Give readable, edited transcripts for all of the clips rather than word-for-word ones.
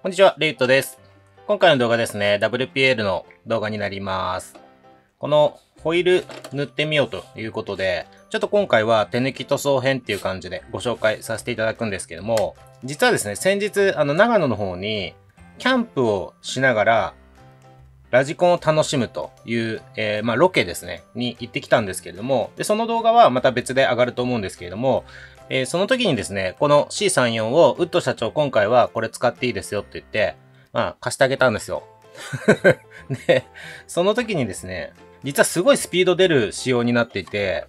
こんにちは、レイトです。今回の動画ですね、WPL の動画になります。このホイール塗ってみようということで、ちょっと今回は手抜き塗装編っていう感じでご紹介させていただくんですけども、実はですね、先日、長野の方にキャンプをしながら、ラジコンを楽しむという、ロケですね、に行ってきたんですけれども、で、その動画はまた別で上がると思うんですけれども、その時にですね、この C34 をウッド社長今回はこれ使っていいですよって言って、貸してあげたんですよ。で、その時にですね、実はすごいスピード出る仕様になっていて、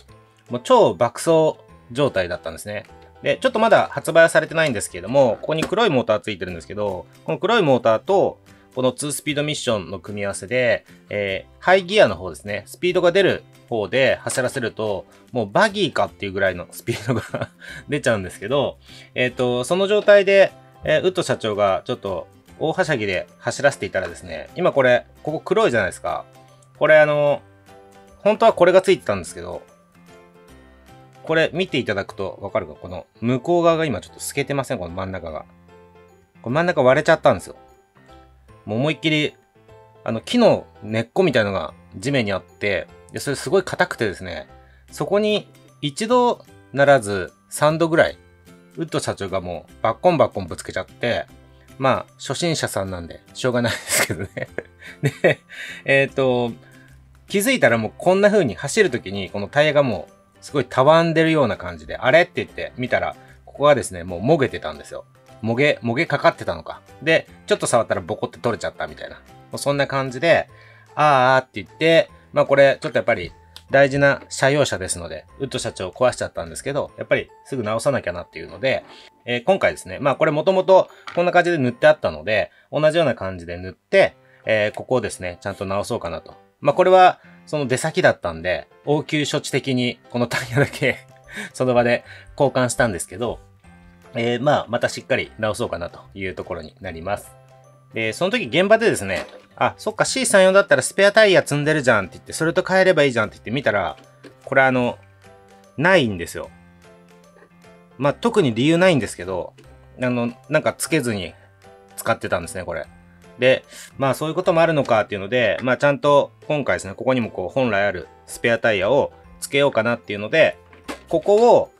もう超爆走状態だったんですね。で、ちょっとまだ発売はされてないんですけれども、ここに黒いモーターついてるんですけど、この黒いモーターと、この2スピードミッションの組み合わせで、ハイギアの方ですね、スピードが出る方で走らせると、もうバギーかっていうぐらいのスピードが出ちゃうんですけど、その状態で、ウッド社長がちょっと大はしゃぎで走らせていたらですね、今これ、ここ黒いじゃないですか。これ本当はこれがついてたんですけど、これ見ていただくとわかるか、この向こう側が今ちょっと透けてません、この真ん中が。これ真ん中割れちゃったんですよ。もう思いっきり、木の根っこみたいのが地面にあって、で、それすごい硬くてですね、そこに一度ならず3度ぐらい、ウッド社長がもうバッコンバッコンぶつけちゃって、初心者さんなんで、しょうがないですけどね。で、気づいたらもうこんな風に走るときに、このタイヤがもう、すごいたわんでるような感じで、あれって言って見たら、ここがですね、もうもげてたんですよ。もげかかってたのか。で、ちょっと触ったらボコって取れちゃったみたいな。もうそんな感じで、って言って、これ、ちょっとやっぱり大事な車用車ですので、ウッド社長壊しちゃったんですけど、やっぱりすぐ直さなきゃなっていうので、今回ですね、これもともとこんな感じで塗ってあったので、同じような感じで塗って、ここをですね、ちゃんと直そうかなと。これは、その出先だったんで、応急処置的にこのタイヤだけその場で交換したんですけど、またしっかり直そうかなというところになります。で、その時現場でですね、そっか C34 だったらスペアタイヤ積んでるじゃんって言って、それと変えればいいじゃんって言って見たら、これないんですよ。特に理由ないんですけど、なんかつけずに使ってたんですね、これ。で、そういうこともあるのかっていうので、ちゃんと今回ですね、ここにもこう本来あるスペアタイヤをつけようかなっていうので、ここを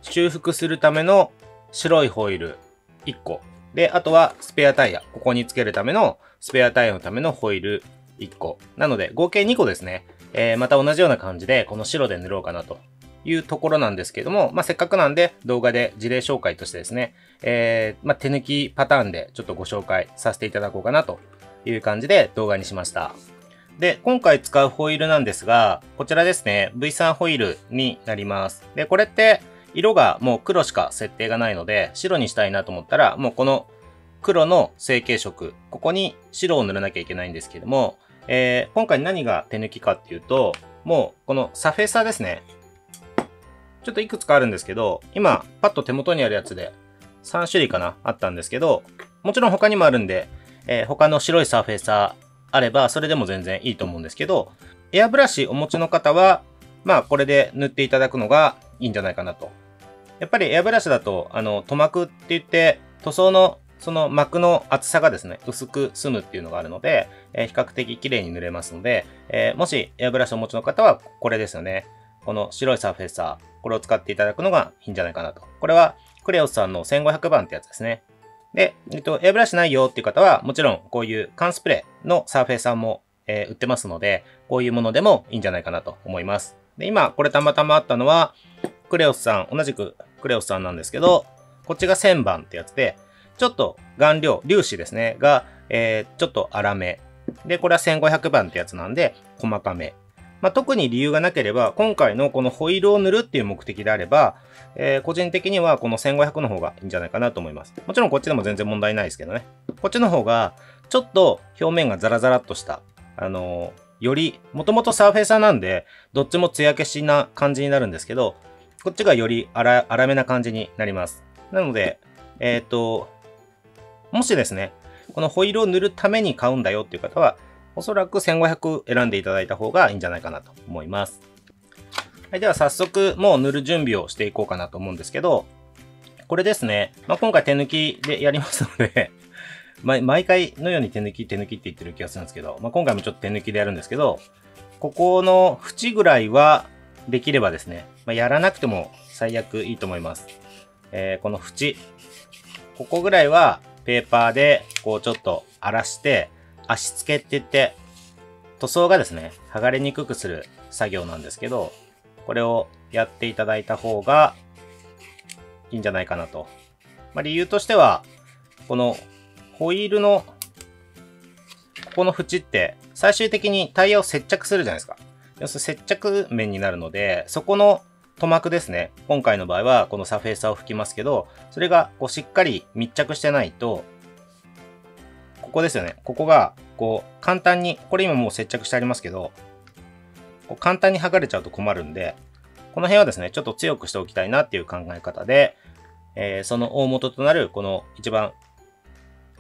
修復するための白いホイール1個。で、あとはスペアタイヤ。ここにつけるためのスペアタイヤのためのホイール1個。なので、合計2個ですね。また同じような感じで、この白で塗ろうかなというところなんですけども、せっかくなんで動画で事例紹介としてですね、手抜きパターンでちょっとご紹介させていただこうかなという感じで動画にしました。で、今回使うホイールなんですが、こちらですね、V3 ホイールになります。で、これって、色がもう黒しか設定がないので、白にしたいなと思ったら、もうこの黒の成型色、ここに白を塗らなきゃいけないんですけども、今回何が手抜きかっていうと、もうこのサフェーサーですね。ちょっといくつかあるんですけど、今、パッと手元にあるやつで3種類かなあったんですけど、もちろん他にもあるんで、他の白いサーフェーサーあれば、それでも全然いいと思うんですけど、エアブラシお持ちの方は、これで塗っていただくのがいいんじゃないかなと。やっぱりエアブラシだと、塗膜って言って、塗装のその膜の厚さがですね、薄く済むっていうのがあるので、比較的綺麗に塗れますので、もしエアブラシをお持ちの方は、これですよね。この白いサーフェーサー、これを使っていただくのがいいんじゃないかなと。これは、クレオスさんの1500番ってやつですね。で、エアブラシないよっていう方は、もちろんこういう缶スプレーのサーフェーサーも、売ってますので、こういうものでもいいんじゃないかなと思います。で、今、これたまたまあったのは、クレオスさん、同じくクレオスさんなんですけど、こっちが1000番ってやつで、ちょっと顔料、粒子ですね、が、ちょっと粗め。で、これは1500番ってやつなんで、細かめ。特に理由がなければ、今回のこのホイールを塗るっていう目的であれば、個人的にはこの1500の方がいいんじゃないかなと思います。もちろんこっちでも全然問題ないですけどね。こっちの方が、ちょっと表面がザラザラっとした、より、もともとサーフェーサーなんで、どっちも艶消しな感じになるんですけど、こっちがより粗めな感じになります。なので、もしですね、このホイールを塗るために買うんだよっていう方は、おそらく1500選んでいただいた方がいいんじゃないかなと思います。はい、では早速もう塗る準備をしていこうかなと思うんですけど、これですね、今回手抜きでやりますので、毎回のように手抜きって言ってる気がするんですけど、今回もちょっと手抜きでやるんですけど、ここの縁ぐらいはできればですね、やらなくても最悪いいと思います。この縁、ここぐらいはペーパーでこうちょっと荒らして足付けって言って塗装がですね、剥がれにくくする作業なんですけど、これをやっていただいた方がいいんじゃないかなと。理由としては、このホイールのここの縁って最終的にタイヤを接着するじゃないですか。要するに接着面になるので、そこの塗膜ですね。今回の場合はこのサフェーサーを拭きますけど、それがこうしっかり密着してないと、ここですよね。ここがこう簡単に、これ今もう接着してありますけど、こう簡単に剥がれちゃうと困るんで、この辺はですね、ちょっと強くしておきたいなっていう考え方で、その大元となるこの一番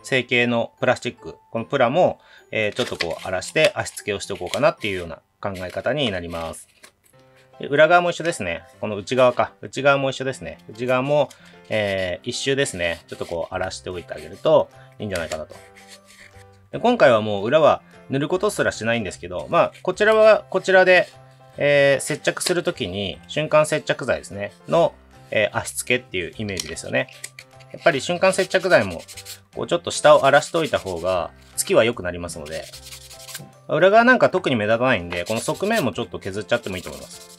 成形のプラスチック、このプラも、ちょっとこう荒らして足付けをしておこうかなっていうような考え方になります。で裏側も一緒ですね。この内側か。内側も一緒ですね。内側も、一周ですね。ちょっとこう荒らしておいてあげるといいんじゃないかなと。で今回はもう裏は塗ることすらしないんですけど、こちらはこちらで、接着するときに瞬間接着剤ですね。の、足付けっていうイメージですよね。やっぱり瞬間接着剤もこうちょっと下を荒らしておいた方が付きは良くなりますので、裏側なんか特に目立たないんで、この側面もちょっと削っちゃってもいいと思います。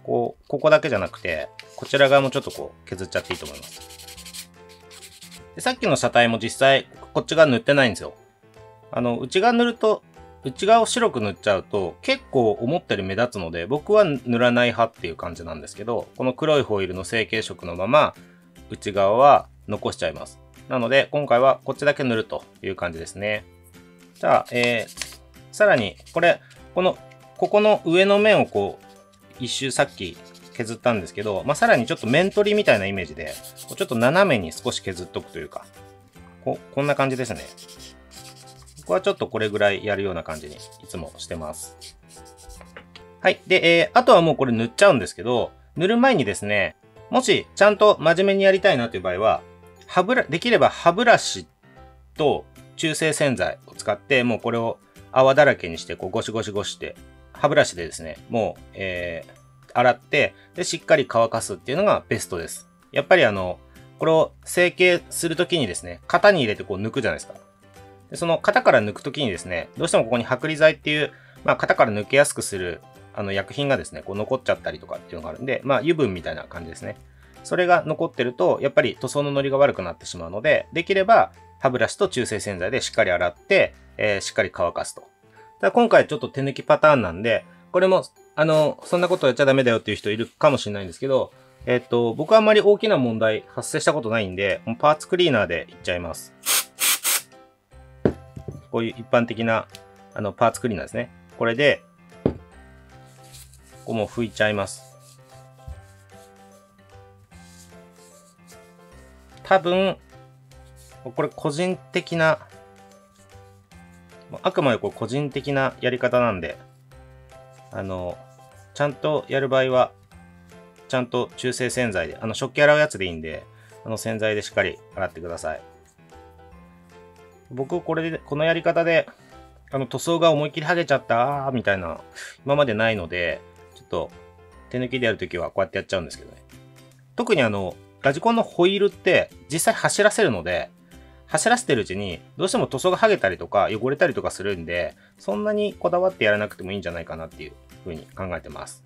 ここだけじゃなくて、こちら側もちょっとこう削っちゃっていいと思います。でさっきの車体も実際こっち側塗ってないんですよ。内側塗ると、内側を白く塗っちゃうと結構思ったより目立つので、僕は塗らない派っていう感じなんですけど、この黒いホイールの成型色のまま内側は残しちゃいます。なので今回はこっちだけ塗るという感じですね。じゃあ、さらにここの上の面をこう一周さっき削ったんですけど、さらにちょっと面取りみたいなイメージで、ちょっと斜めに少し削っとくというか、こんな感じですね。僕はちょっとこれぐらいやるような感じにいつもしてます。はい。で、あとはもうこれ塗っちゃうんですけど、塗る前にですね、もしちゃんと真面目にやりたいなという場合は、できれば歯ブラシと中性洗剤を使って、もうこれを泡だらけにして、こうゴシゴシゴシって、歯ブラシでですね、もう、洗って、で、しっかり乾かすっていうのがベストです。やっぱりこれを成形するときにですね、型に入れてこう抜くじゃないですか。でその型から抜くときにですね、どうしてもここに剥離剤っていう、型から抜けやすくする、薬品がですね、こう残っちゃったりとかっていうのがあるんで、油分みたいな感じですね。それが残ってると、やっぱり塗装のノリが悪くなってしまうので、できれば歯ブラシと中性洗剤でしっかり洗って、しっかり乾かすと。ただ今回ちょっと手抜きパターンなんで、これも、そんなことやっちゃダメだよっていう人いるかもしれないんですけど、僕はあんまり大きな問題発生したことないんで、もうパーツクリーナーでいっちゃいます。こういう一般的な、パーツクリーナーですね。これで、こうもう拭いちゃいます。多分、これ個人的な、あくまでこう個人的なやり方なんで、ちゃんとやる場合は、ちゃんと中性洗剤で、食器洗うやつでいいんで、洗剤でしっかり洗ってください。僕、このやり方で、塗装が思いっきり剥げちゃった、みたいな、今までないので、ちょっと、手抜きでやるときはこうやってやっちゃうんですけどね。特にラジコンのホイールって実際走らせるので、走らせてるうちにどうしても塗装が剥げたりとか汚れたりとかするんで、そんなにこだわってやらなくてもいいんじゃないかなっていう風に考えてます。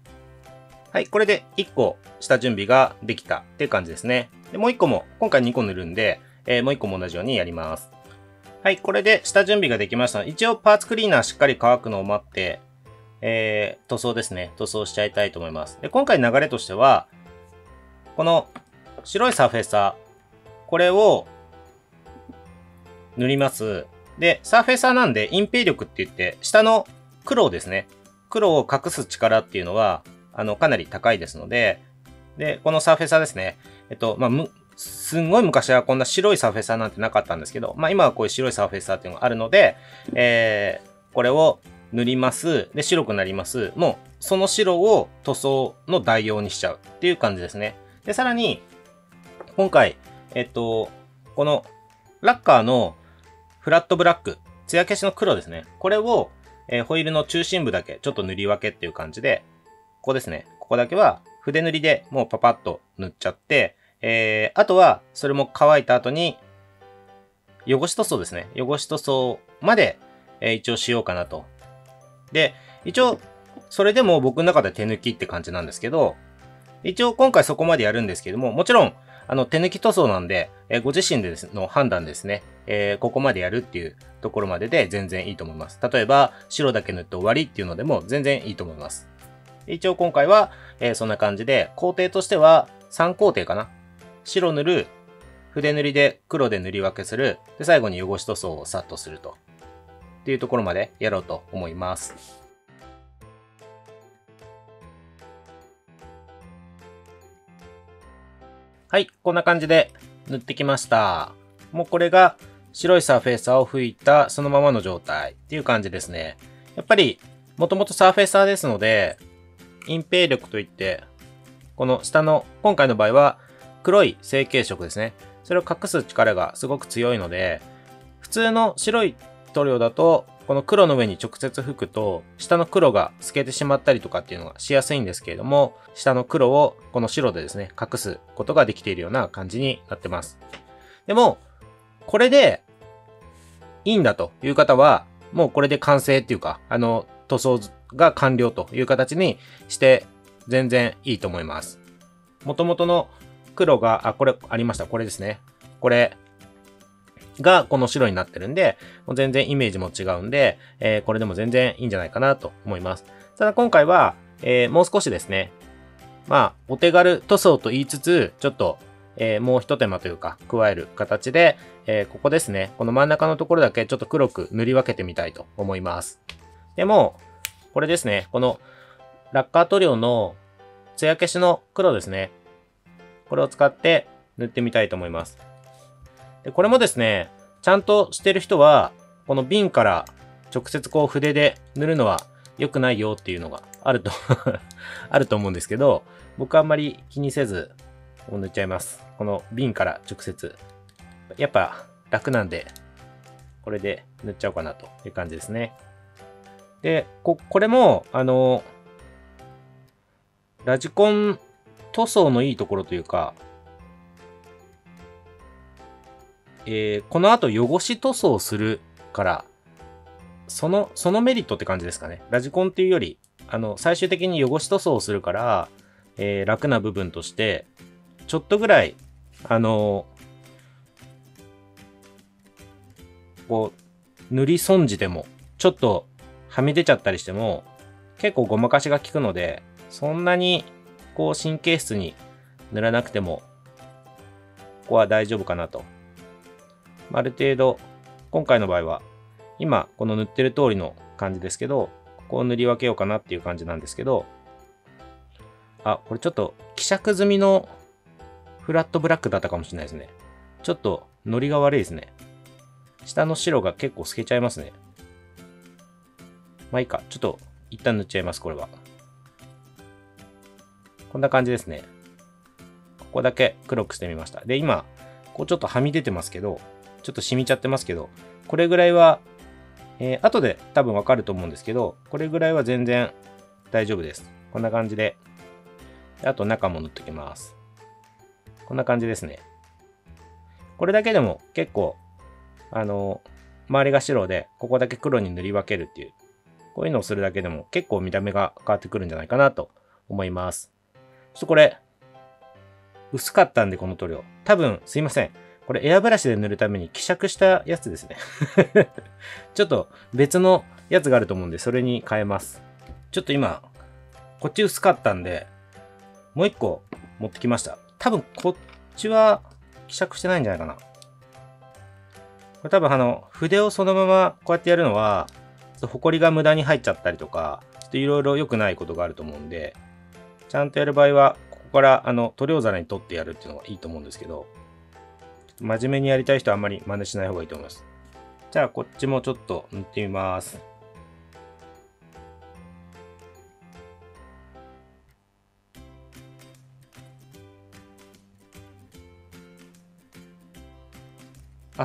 はい、これで1個下準備ができたっていう感じですね。でもう1個も、今回2個塗るんで、もう1個も同じようにやります。はい、これで下準備ができました。一応パーツクリーナーしっかり乾くのを待って、塗装ですね。塗装しちゃいたいと思います。で、今回流れとしては、この白いサーフェーサー、これを塗ります。で、サーフェーサーなんで隠蔽力って言って、下の黒ですね。黒を隠す力っていうのは、かなり高いですので、で、このサーフェーサーですね。すんごい昔はこんな白いサーフェーサーなんてなかったんですけど、今はこういう白いサーフェーサーっていうのがあるので、これを塗ります。で、白くなります。もう、その白を塗装の代用にしちゃうっていう感じですね。で、さらに、今回、このラッカーのフラットブラック、艶消しの黒ですね。これを、ホイールの中心部だけちょっと塗り分けっていう感じで、ここですね。ここだけは筆塗りでもうパパッと塗っちゃって、あとはそれも乾いた後に汚し塗装ですね。汚し塗装まで、一応しようかなと。で、一応それでも僕の中で手抜きって感じなんですけど、一応今回そこまでやるんですけども、もちろん手抜き塗装なんで、ご自身での判断ですね、ここまでやるっていうところまでで全然いいと思います。例えば白だけ塗って終わりっていうのでも全然いいと思います。一応今回は、そんな感じで、工程としては3工程かな。白塗る、筆塗りで黒で塗り分けする、で最後に汚し塗装をさっとすると。っていうところまでやろうと思います。はい、こんな感じで塗ってきました。もうこれが白いサーフェイサーを拭いたそのままの状態っていう感じですね。やっぱりもともとサーフェイサーですので、隠蔽力といって、この下の、今回の場合は黒い成型色ですね。それを隠す力がすごく強いので、普通の白い塗料だと、この黒の上に直接拭くと、下の黒が透けてしまったりとかっていうのがしやすいんですけれども、下の黒をこの白でですね、隠すことができているような感じになってます。でも、これでいいんだという方は、もうこれで完成っていうか、塗装が完了という形にして全然いいと思います。元々の黒が、これありました。これですね。これがこの白になってるんで、もう全然イメージも違うんで、これでも全然いいんじゃないかなと思います。ただ今回は、もう少しですね、まあ、お手軽塗装と言いつつ、ちょっと、もう一手間というか、加える形で、ここですね、この真ん中のところだけちょっと黒く塗り分けてみたいと思います。でも、これですね、このラッカー塗料の艶消しの黒ですね。これを使って塗ってみたいと思います。で、これもですね、ちゃんとしてる人は、この瓶から直接こう筆で塗るのは良くないよっていうのがあるとあると思うんですけど、僕はあんまり気にせず塗っちゃいます。この瓶から直接。やっぱ楽なんで、これで塗っちゃおうかなという感じですね。で、これも、ラジコン塗装のいいところというか、この後汚し塗装するから、そのメリットって感じですかね。ラジコンっていうより、最終的に汚し塗装をするから、楽な部分として、ちょっとぐらい、こう、塗り損じても、ちょっとはみ出ちゃったりしても、結構ごまかしが効くので、そんなに、こう、神経質に塗らなくても、ここは大丈夫かなと。ある程度、今回の場合は、今、この塗ってる通りの感じですけど、ここを塗り分けようかなっていう感じなんですけど、これちょっと希釈済みのフラットブラックだったかもしれないですね。ちょっとノリが悪いですね。下の白が結構透けちゃいますね。まあいいか。ちょっと一旦塗っちゃいます、これは。こんな感じですね。ここだけ黒くしてみました。で、今、こうちょっとはみ出てますけど、ちょっと染みちゃってますけど、これぐらいは、後で多分わかると思うんですけど、これぐらいは全然大丈夫です。こんな感じで。あと中も塗っておきます。こんな感じですね。これだけでも結構、周りが白で、ここだけ黒に塗り分けるっていう、こういうのをするだけでも結構見た目が変わってくるんじゃないかなと思います。ちょっとこれ、薄かったんでこの塗料。多分、すいません。これエアブラシで塗るために希釈したやつですね。ちょっと別のやつがあると思うんで、それに変えます。ちょっと今、こっち薄かったんで、もう一個持ってきました。多分こっちは希釈してないんじゃないかな。これ多分筆をそのままこうやってやるのは、ホコリが無駄に入っちゃったりとか、ちょっといろいろ良くないことがあると思うんで、ちゃんとやる場合は、ここから塗料皿に取ってやるっていうのがいいと思うんですけど、真面目にやりたい人はあんまり真似しない方がいいと思います。じゃあこっちもちょっと塗ってみます。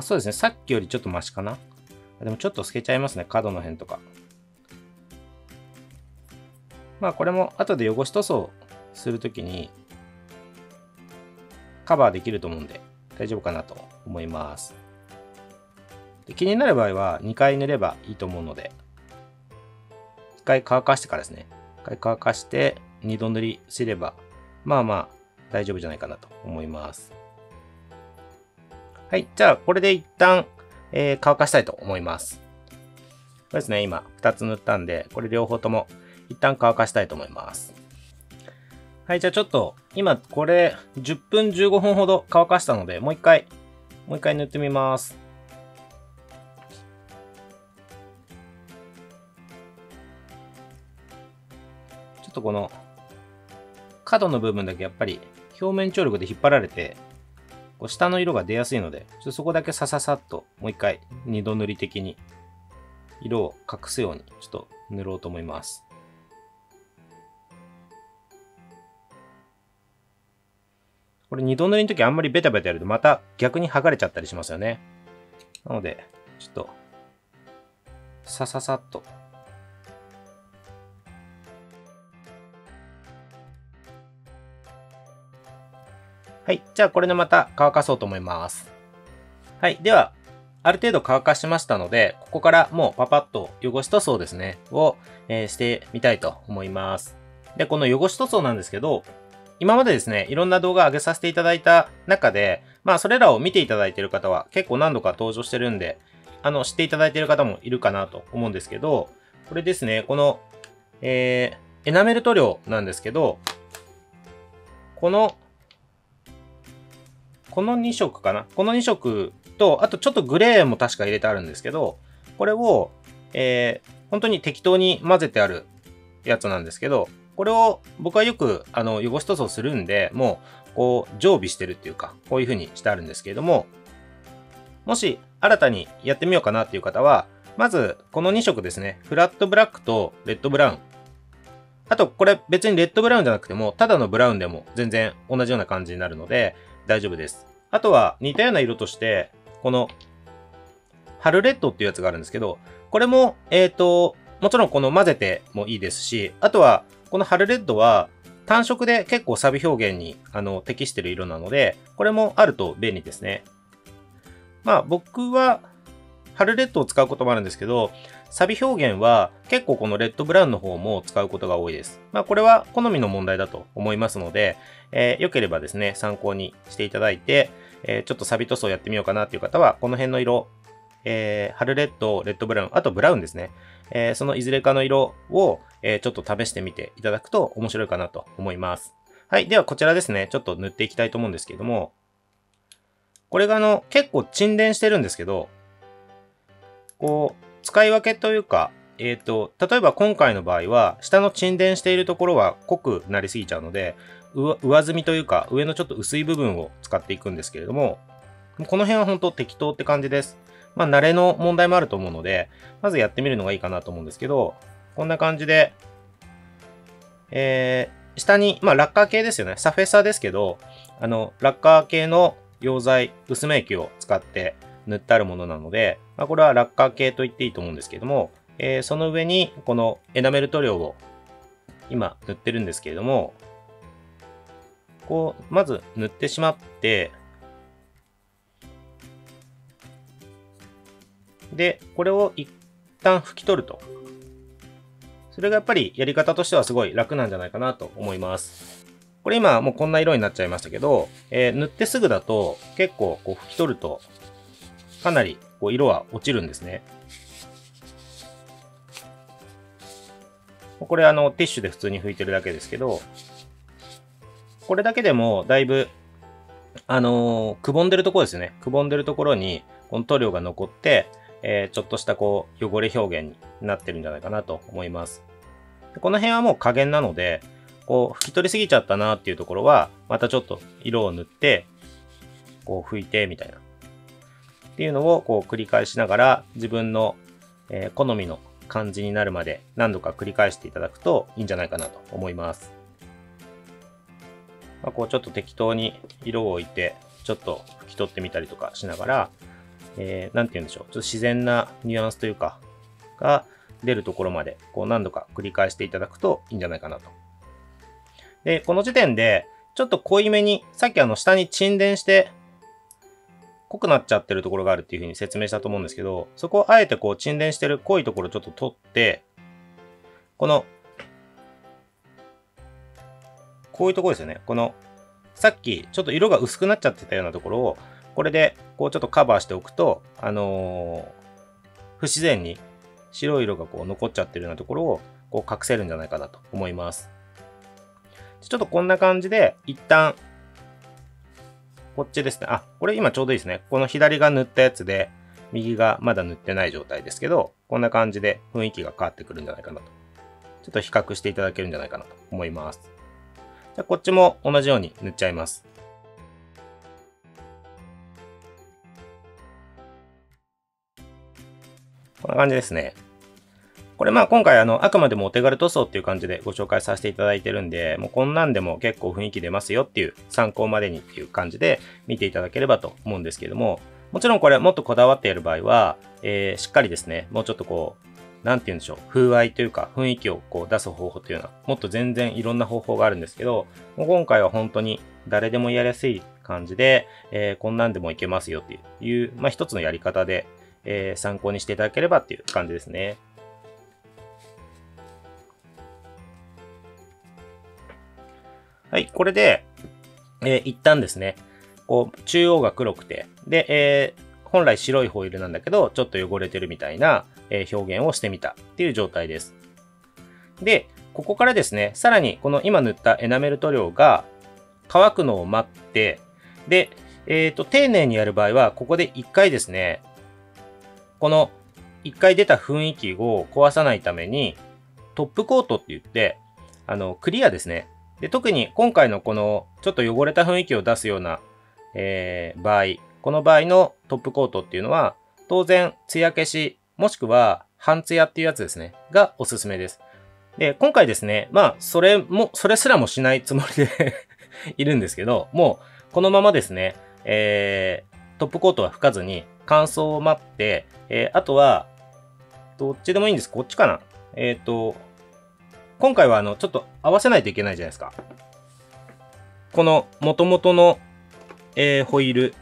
そうですね。さっきよりちょっとマシかな。でもちょっと透けちゃいますね、角の辺とか。まあこれも後で汚し塗装するときにカバーできると思うんで大丈夫かなと思います。で、気になる場合は2回塗ればいいと思うので、1回乾かしてからですね。1回乾かして2度塗りすれば、まあまあ大丈夫じゃないかなと思います。はい。じゃあこれで一旦、乾かしたいと思います。これですね、今2つ塗ったんで、これ両方とも一旦乾かしたいと思います。はい、じゃあちょっと、今これ10分15分ほど乾かしたので、もう一回塗ってみます。ちょっとこの角の部分だけやっぱり表面張力で引っ張られて、こう下の色が出やすいので、ちょっとそこだけさささっともう一回2度塗り的に色を隠すようにちょっと塗ろうと思います。これ2度塗りの時あんまりベタベタやるとまた逆に剥がれちゃったりしますよね。なので、ちょっと、さささっと。はい。じゃあこれでまた乾かそうと思います。はい。では、ある程度乾かしましたので、ここからもうパパッと汚し塗装ですね、を、してみたいと思います。で、この汚し塗装なんですけど、今までですね、いろんな動画上げさせていただいた中で、まあそれらを見ていただいている方は結構何度か登場してるんで、知っていただいている方もいるかなと思うんですけど、これですね、この、エナメル塗料なんですけど、この2色かな。この2色と、あとちょっとグレーも確か入れてあるんですけど、これを、本当に適当に混ぜてあるやつなんですけど、これを僕はよく汚し塗装するんで、もうこう常備してるっていうか、こういう風にしてあるんですけれども、もし新たにやってみようかなっていう方は、まずこの2色ですね、フラットブラックとレッドブラウン。あとこれ別にレッドブラウンじゃなくても、ただのブラウンでも全然同じような感じになるので大丈夫です。あとは似たような色として、この春レッドっていうやつがあるんですけど、これも、もちろんこの混ぜてもいいですし、あとはこの春レッドは単色で結構サビ表現に適している色なので、これもあると便利ですね。まあ僕は春レッドを使うこともあるんですけど、サビ表現は結構このレッドブラウンの方も使うことが多いです。まあこれは好みの問題だと思いますので、良ければですね、参考にしていただいて、ちょっとサビ塗装やってみようかなっていう方は、この辺の色、春レッド、レッドブラウン、あとブラウンですね。そのいずれかの色を、ちょっと試してみていただくと面白いかなと思います。はい。ではこちらですね、ちょっと塗っていきたいと思うんですけれども、これが結構沈殿してるんですけど、こう、使い分けというか、例えば今回の場合は、下の沈殿しているところは濃くなりすぎちゃうので、上澄みというか、上のちょっと薄い部分を使っていくんですけれども、この辺は本当適当って感じです。まあ、慣れの問題もあると思うので、まずやってみるのがいいかなと思うんですけど、こんな感じで、下に、まあ、ラッカー系ですよね。サフェサーですけど、ラッカー系の溶剤、薄め液を使って塗ってあるものなので、まあ、これはラッカー系と言っていいと思うんですけども、その上にこのエナメル塗料を今塗ってるんですけれども、こう、まず塗ってしまって、で、これを一旦拭き取ると。それがやっぱりやり方としてはすごい楽なんじゃないかなと思います。これ今もうこんな色になっちゃいましたけど、塗ってすぐだと結構こう拭き取るとかなりこう色は落ちるんですね。これティッシュで普通に拭いてるだけですけど、これだけでもだいぶくぼんでるところですよね。くぼんでるところにこの塗料が残って、ちょっとしたこう汚れ表現になってるんじゃないかなと思います。この辺はもう加減なので、こう拭き取りすぎちゃったなっていうところは、またちょっと色を塗って、こう拭いてみたいな。っていうのをこう繰り返しながら自分の、好みの感じになるまで何度か繰り返していただくといいんじゃないかなと思います。まあ、こうちょっと適当に色を置いて、ちょっと拭き取ってみたりとかしながら、なんて言うんでしょう。ちょっと自然なニュアンスというか、が出るところまで、こう何度か繰り返していただくといいんじゃないかなと。で、この時点で、ちょっと濃いめに、さっき下に沈殿して濃くなっちゃってるところがあるっていうふうに説明したと思うんですけど、そこをあえてこう沈殿してる濃いところをちょっと取って、こういうところですよね。さっきちょっと色が薄くなっちゃってたようなところを、これでこうちょっとカバーしておくと、不自然に白い色がこう残っちゃってるようなところをこう隠せるんじゃないかなと思います。ちょっとこんな感じで、一旦、こっちですね。これ今ちょうどいいですね。この左が塗ったやつで、右がまだ塗ってない状態ですけど、こんな感じで雰囲気が変わってくるんじゃないかなと。ちょっと比較していただけるんじゃないかなと思います。じゃあこっちも同じように塗っちゃいます。こんな感じですね。これ今回あくまでもお手軽塗装っていう感じでご紹介させていただいてるんで、もうこんなんでも結構雰囲気出ますよっていう参考までにっていう感じで見ていただければと思うんですけれども、もちろんこれもっとこだわってやる場合は、しっかりですね、もうちょっとこう、なんて言うんでしょう、風合いというか雰囲気をこう出す方法というのは、もっと全然いろんな方法があるんですけど、もう今回は本当に誰でもやりやすい感じで、こんなんでもいけますよっていう、一つのやり方で、参考にしていただければっていう感じですね。はい、これで、一旦ですね、こう、中央が黒くて、で、本来白いホイールなんだけど、ちょっと汚れてるみたいな、表現をしてみたっていう状態です。で、ここからですね、さらにこの今塗ったエナメル塗料が乾くのを待って、で、丁寧にやる場合は、ここで一回ですね、この一回出た雰囲気を壊さないために、トップコートって言って、クリアですね。で、特に今回のこのちょっと汚れた雰囲気を出すような、場合、この場合のトップコートっていうのは、当然、艶消し、もしくは半艶っていうやつですね、がおすすめです。で、今回ですね、それすらもしないつもりでいるんですけど、もう、このままですね、トップコートは吹かずに、乾燥を待って、あとは、どっちでもいいんです。こっちかな。今回はちょっと合わせないといけないじゃないですか。この元々の、ホイール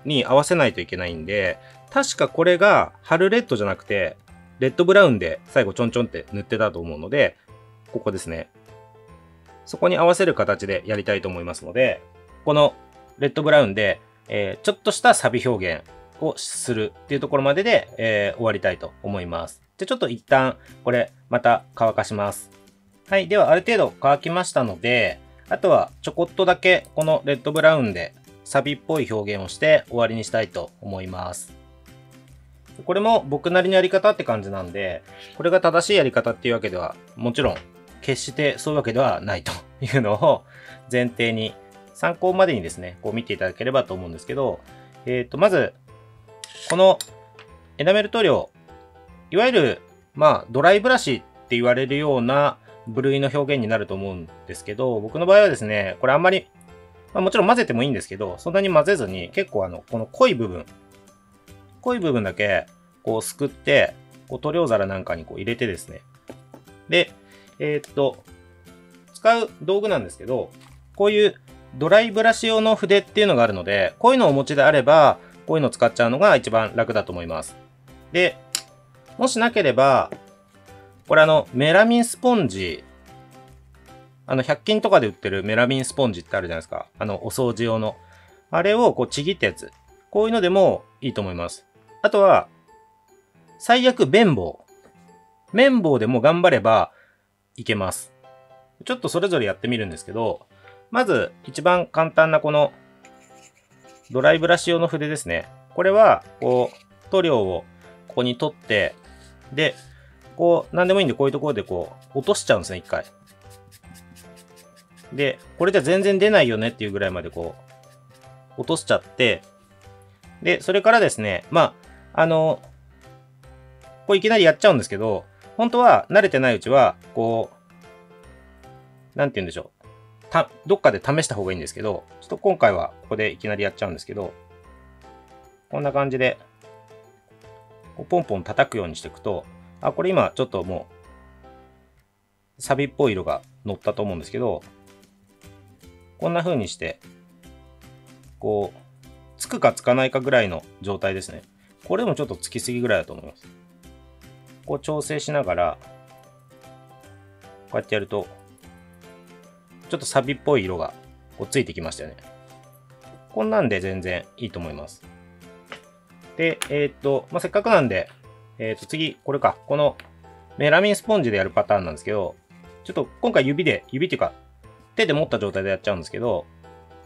に合わせないといけないんで、確かこれが春レッドじゃなくて、レッドブラウンで最後ちょんちょんって塗ってたと思うので、ここですね。そこに合わせる形でやりたいと思いますので、このレッドブラウンで、ちょっとしたサビ表現をするっていうところまでで、終わりたいと思います。じゃあちょっと一旦これまた乾かします。はい。では、ある程度乾きましたので、あとはちょこっとだけこのレッドブラウンでサビっぽい表現をして終わりにしたいと思います。これも僕なりのやり方って感じなんで、これが正しいやり方っていうわけでは、もちろん決してそういうわけではないというのを前提に参考までにですね、こう見ていただければと思うんですけど、まず、このエナメル塗料、いわゆる、ドライブラシって言われるような部類の表現になると思うんですけど、僕の場合はですね、これあんまり、もちろん混ぜてもいいんですけど、そんなに混ぜずに、結構この濃い部分だけ、こうすくって、こう塗料皿なんかにこう入れてですね。で、使う道具なんですけど、こういうドライブラシ用の筆っていうのがあるので、こういうのをお持ちであれば、こういうのを使っちゃうのが一番楽だと思います。で、もしなければ、これメラミンスポンジ、100均とかで売ってるメラミンスポンジってあるじゃないですか。お掃除用の。あれをこうちぎったやつ。こういうのでもいいと思います。あとは、最悪綿棒。綿棒でも頑張ればいけます。ちょっとそれぞれやってみるんですけど、まず一番簡単なこのドライブラシ用の筆ですね。これは、こう、塗料をここに取って、で、こう、なんでもいいんで、こういうところでこう、落としちゃうんですね、一回。で、これじゃ全然出ないよねっていうぐらいまでこう、落としちゃって、で、それからですね、こういきなりやっちゃうんですけど、本当は慣れてないうちは、こう、なんて言うんでしょう。どっかで試した方がいいんですけど、ちょっと今回はここでいきなりやっちゃうんですけど、こんな感じで、こうポンポン叩くようにしていくと、あ、これ今ちょっともう、サビっぽい色が乗ったと思うんですけど、こんな風にして、こう、つくかつかないかぐらいの状態ですね。これもちょっとつきすぎぐらいだと思います。こう調整しながら、こうやってやると、ちょっとサビっぽい色がこうついてきましたよね。こんなんで全然いいと思います。で、せっかくなんで、次、これか。このメラミンスポンジでやるパターンなんですけど、ちょっと今回指っていうか、手で持った状態でやっちゃうんですけど、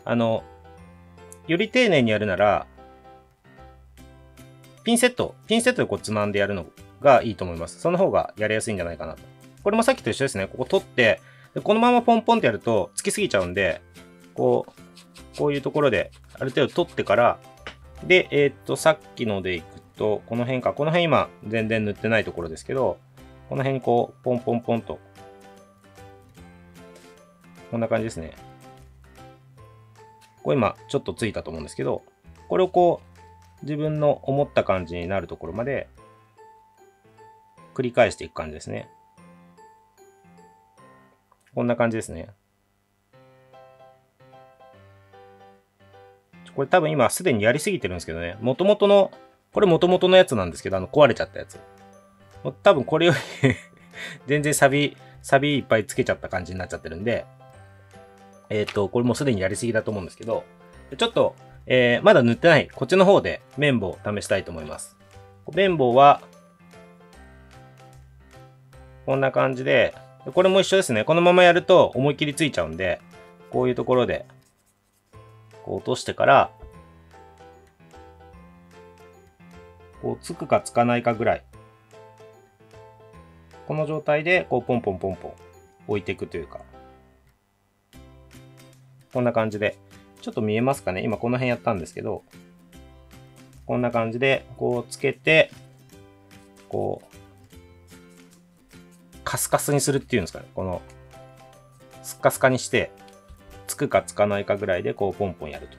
より丁寧にやるなら、ピンセットでこうつまんでやるのがいいと思います。その方がやりやすいんじゃないかなと。これもさっきと一緒ですね。ここ取って、このままポンポンってやるとつきすぎちゃうんで、こういうところである程度取ってから、で、さっきのでいくと、この辺か。この辺今全然塗ってないところですけど、この辺にこう、ポンポンポンと、こんな感じですね。これ今ちょっとついたと思うんですけど、これをこう、自分の思った感じになるところまで繰り返していく感じですね。こんな感じですね。これ多分今すでにやりすぎてるんですけどね。これ元々のやつなんですけど、壊れちゃったやつ。多分これより全然サビいっぱいつけちゃった感じになっちゃってるんで、これもうすでにやりすぎだと思うんですけど、ちょっと、まだ塗ってないこっちの方で綿棒を試したいと思います。綿棒は、こんな感じで、これも一緒ですね。このままやると思いっきりついちゃうんで、こういうところで、こう落としてから、こうつくかつかないかぐらい。この状態で、こうポンポンポンポン置いていくというか。こんな感じで。ちょっと見えますかね？今この辺やったんですけど、こんな感じで、こうつけて、こう、カスカスにするっていうんですかね。この、スッカスカにして、つくかつかないかぐらいで、こうポンポンやると。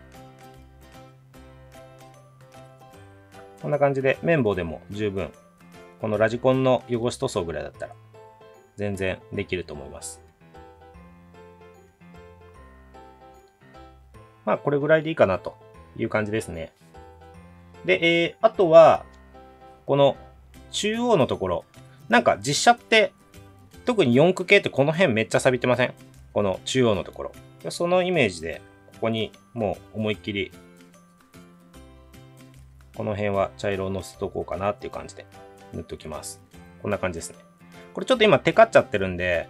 こんな感じで、綿棒でも十分、このラジコンの汚し塗装ぐらいだったら、全然できると思います。まあ、これぐらいでいいかなという感じですね。で、あとは、この中央のところ、なんか実写って、特に4区系ってこの辺めっちゃ錆びてません？この中央のところ。そのイメージで、ここにもう思いっきり、この辺は茶色をのせとこうかなっていう感じで塗っておきます。こんな感じですね。これちょっと今テカっちゃってるんで、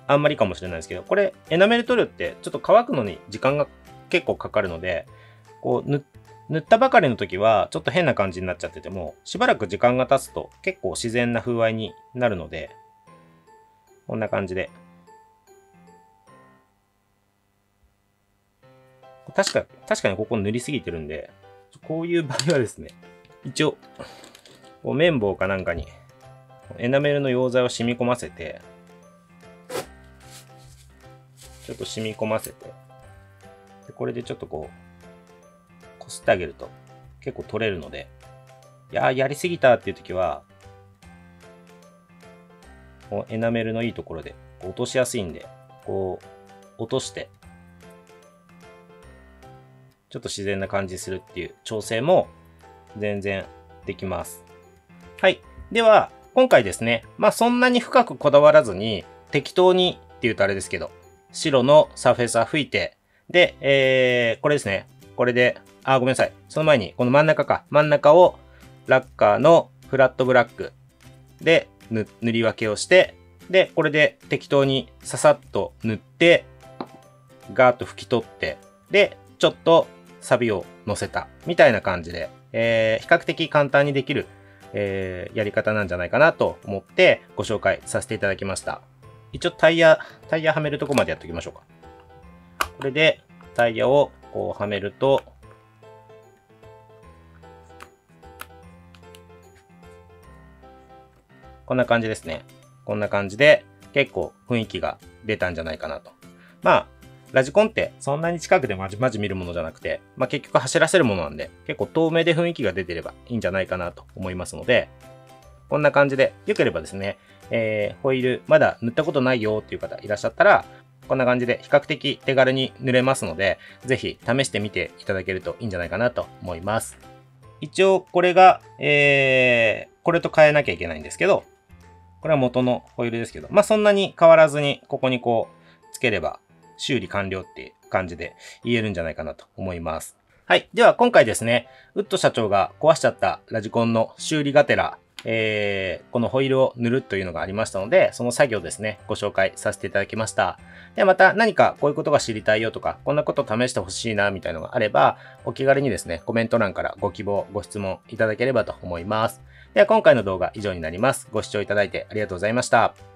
あんまりかもしれないですけど、これエナメル塗料ってちょっと乾くのに時間が結構かかるので、こう塗ったばかりの時はちょっと変な感じになっちゃってても、しばらく時間が経つと結構自然な風合いになるので、こんな感じで。確かにここ塗りすぎてるんで、こういう場合はですね、一応、こう綿棒かなんかにエナメルの溶剤を染み込ませて、ちょっと染み込ませて、でこれでちょっとこう、こすってあげると結構取れるので、やりすぎたっていう時は、こうエナメルのいいところで落としやすいんで、こう、落として、ちょっと自然な感じするっていう調整も全然できます。はい。では、今回ですね、まあそんなに深くこだわらずに、適当にって言うとあれですけど、白のサーフェイサー拭いて、で、これですね。これで、ごめんなさい。その前に、この真ん中か。真ん中をラッカーのフラットブラックで塗り分けをして、で、これで適当にささっと塗って、ガーッと拭き取って、で、ちょっとサビを乗せたみたいな感じで、比較的簡単にできる、やり方なんじゃないかなと思ってご紹介させていただきました。一応タイヤはめるとこまでやっておきましょうか。これでタイヤをこうはめると、こんな感じですね。こんな感じで結構雰囲気が出たんじゃないかなと。まあ、ラジコンってそんなに近くでまじまじ見るものじゃなくて、結局走らせるものなんで、結構遠目で雰囲気が出てればいいんじゃないかなと思いますので、こんな感じで、良ければですね、ホイールまだ塗ったことないよっていう方いらっしゃったら、こんな感じで比較的手軽に塗れますので、ぜひ試してみていただけるといいんじゃないかなと思います。一応これが、これと変えなきゃいけないんですけど、これは元のホイールですけど、そんなに変わらずにここにこうつければ修理完了っていう感じで言えるんじゃないかなと思います。はい。では今回ですね、ウッド社長が壊しちゃったラジコンの修理がてら、このホイールを塗るというのがありましたので、その作業ですね、ご紹介させていただきました。ではまた何かこういうことが知りたいよとか、こんなこと試してほしいなみたいなのがあれば、お気軽にですね、コメント欄からご希望、ご質問いただければと思います。では今回の動画以上になります。ご視聴いただいてありがとうございました。